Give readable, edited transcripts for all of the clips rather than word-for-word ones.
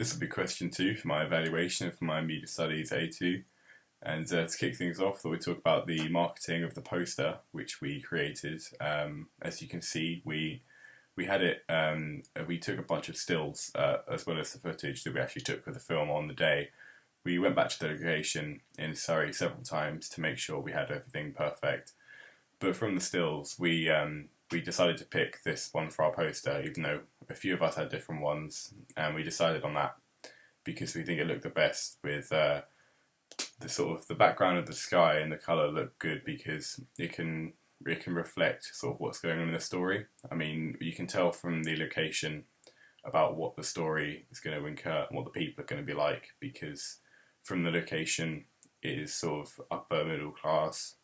This will be question two for my evaluation for my media studies A2. And to kick things off, I thought we'd talk about the marketing of the poster, which we created. As you can see, we had it. We took a bunch of stills as well as the footage that we actually took for the film on the day. We went back to the location in Surrey several times to make sure we had everything perfect. But from the stills, we decided to pick this one for our poster, even though a few of us had different ones, and we decided on that because we think it looked the best with the sort of the background of the sky and the colour looked good because it can reflect sort of what's going on in the story. I mean, you can tell from the location about what the story is going to incur and what the people are going to be like, because from the location it is sort of upper middle class,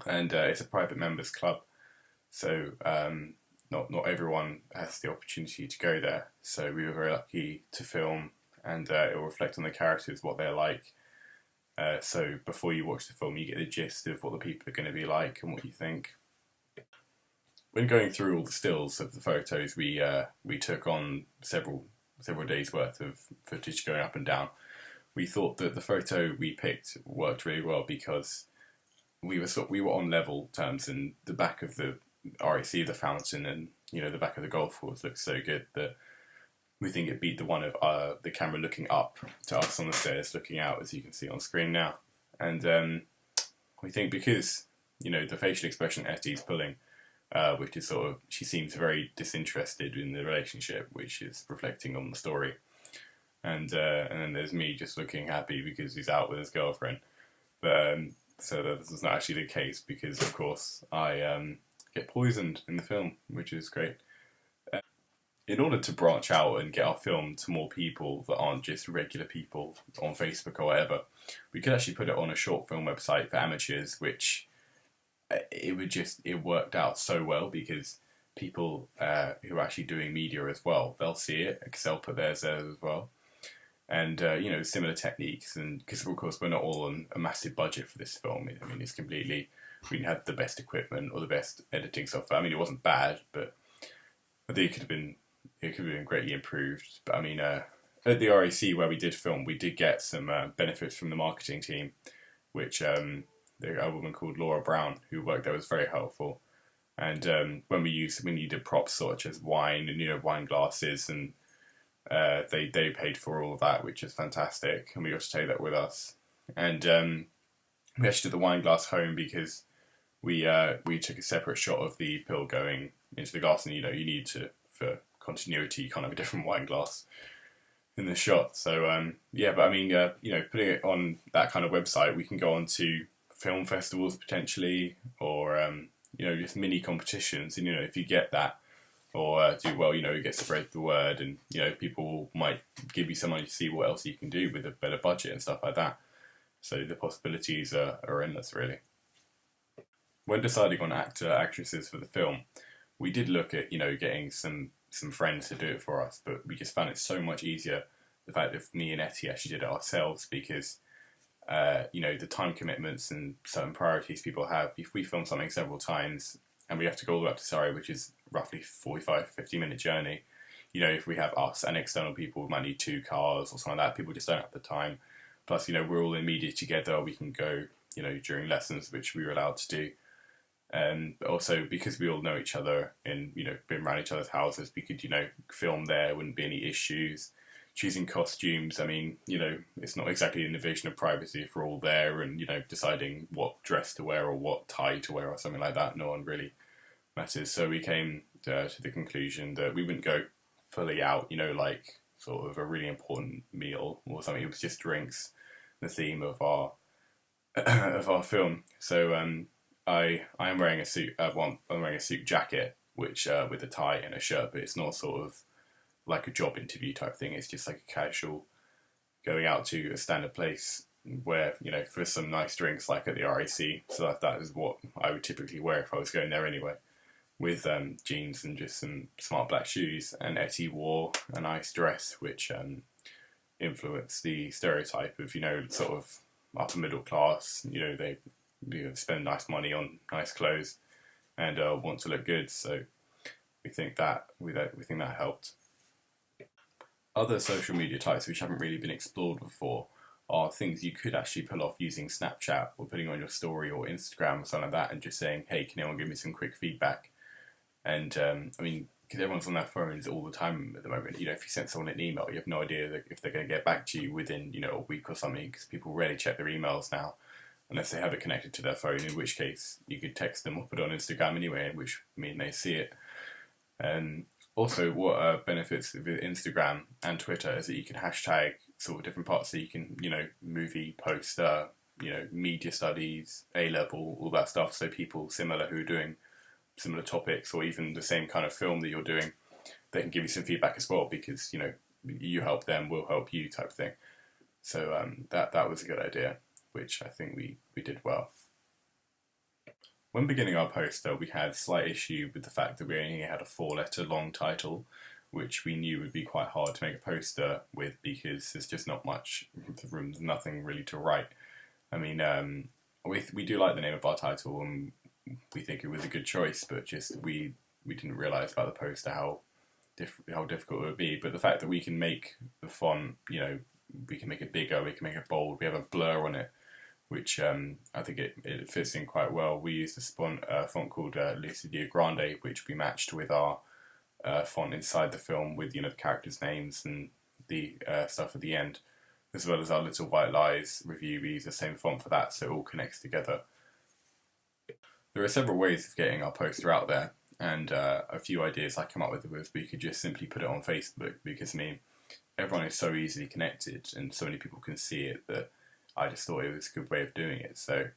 and it's a private members club, so not everyone has the opportunity to go there. So we were very lucky to film, and it will reflect on the characters, what they're like. So before you watch the film, you get the gist of what the people are going to be like and what you think. When going through all the stills of the photos, we took on several days worth of footage going up and down. We thought that the photo we picked worked really well because we were on level terms, and the back of the RAC, the fountain, and the back of the golf course looked so good that we think it beat the one of the camera looking up to us on the stairs looking out, as you can see on screen now. And we think because the facial expression Ettie's pulling, which is sort of, she seems very disinterested in the relationship, which is reflecting on the story. And then there's me just looking happy because he's out with his girlfriend. But so this is not actually the case because, of course, I get poisoned in the film, which is great. In order to branch out and get our film to more people that aren't just regular people on Facebook or whatever, we could actually put it on a short film website for amateurs, which it worked out so well because people who are actually doing media as well, they'll see it because they'll put theirs there as well. And similar techniques, and because of course we're not all on a massive budget for this film. I mean, it's completely, we didn't have the best equipment or the best editing software. I mean, it wasn't bad, but I think it could have been greatly improved. But I mean, at the RAC where we did film, we did get some benefits from the marketing team, which a woman called Laura Brown who worked there was very helpful. And when we needed props such as wine and wine glasses, and they paid for all of that, which is fantastic, and we got to take that with us. And we actually did the wine glass home because we took a separate shot of the pill going into the glass, and you need to, for continuity, you can't have a different wine glass in the shot. So but I mean, putting it on that kind of website, we can go on to film festivals potentially, or just mini competitions, and if you get that or do well, you get spread the word, and people might give you some money to see what else you can do with a better budget and stuff like that. So the possibilities are endless, really. When deciding on actresses for the film, we did look at getting some friends to do it for us, but we just found it so much easier the fact that me and Etty actually did it ourselves because the time commitments and certain priorities people have. If we film something several times and we have to go all the way up to Surrey, which is roughly 45-50 minute journey, if we have us and external people, we might need 2 cars or something like that. People just don't have the time. Plus, we're all in media together. We can go, during lessons, which we were allowed to do. But also because we all know each other and, been around each other's houses, we could, film there, wouldn't be any issues. Choosing costumes, I mean, it's not exactly an invasion of privacy if we're all there and, deciding what dress to wear or what tie to wear or something like that. No one really matters. So we came to the conclusion that we wouldn't go fully out, like sort of a really important meal or something. It was just drinks, the theme of our of our film. So I am wearing a suit. I'm wearing a suit jacket, which with a tie and a shirt, but it's not sort of like a job interview type thing. It's just like a casual going out to a standard place where for some nice drinks, like at the RAC. So that is what I would typically wear if I was going there anyway, with jeans and just some smart black shoes. And Etty wore a nice dress, which influenced the stereotype of sort of upper middle class. They spend nice money on nice clothes and want to look good. So we think that helped. Other social media types which haven't really been explored before are things you could actually pull off using Snapchat or putting on your story or Instagram or something like that and just saying, hey, can anyone give me some quick feedback? And I mean, because everyone's on their phones all the time at the moment. You know, if you send someone an email, you have no idea if they're going to get back to you within, a week or something, because people rarely check their emails now unless they have it connected to their phone, in which case you could text them or put it on Instagram anyway, in which mean they see it. And also, what benefits of Instagram and Twitter is that you can hashtag sort of different parts. So you can, movie, poster, media studies, A level, all that stuff. So people similar who are doing similar topics or even the same kind of film that you're doing, they can give you some feedback as well because you help them, we'll help you type of thing. So that was a good idea, which I think we did well. When beginning our poster, we had a slight issue with the fact that we only had a 4-letter long title, which we knew would be quite hard to make a poster with because there's just not much room, there's nothing really to write. I mean, we do like the name of our title and we think it was a good choice, but just we didn't realise about the poster how difficult it would be. But the fact that we can make the font, we can make it bigger, we can make it bold, we have a blur on it, which I think it fits in quite well. We used a font called Lucidia Grande, which we matched with our font inside the film with the characters' names and the stuff at the end, as well as our Little White Lies review. We use the same font for that, so it all connects together. There are several ways of getting our poster out there, and a few ideas I come up with was we could just simply put it on Facebook because, I mean, everyone is so easily connected and so many people can see it that I just thought it was a good way of doing it. So,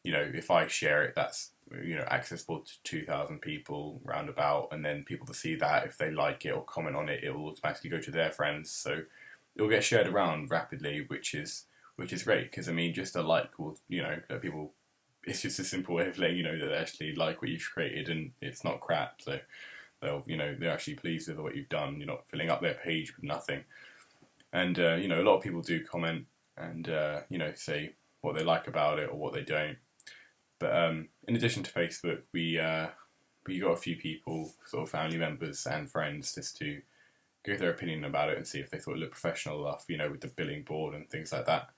if I share it, that's, accessible to 2,000 people roundabout, and then people to see that, if they like it or comment on it, it will automatically go to their friends. So it will get shared around rapidly, which is great because, I mean, just a like will, let people. It's just a simple way of letting you know that they actually like what you've created and it's not crap. So they're actually pleased with what you've done. You're not filling up their page with nothing. And a lot of people do comment and say what they like about it or what they don't. But in addition to Facebook, we got a few people, sort of family members and friends, just to give their opinion about it and see if they thought it looked professional enough, with the billing board and things like that.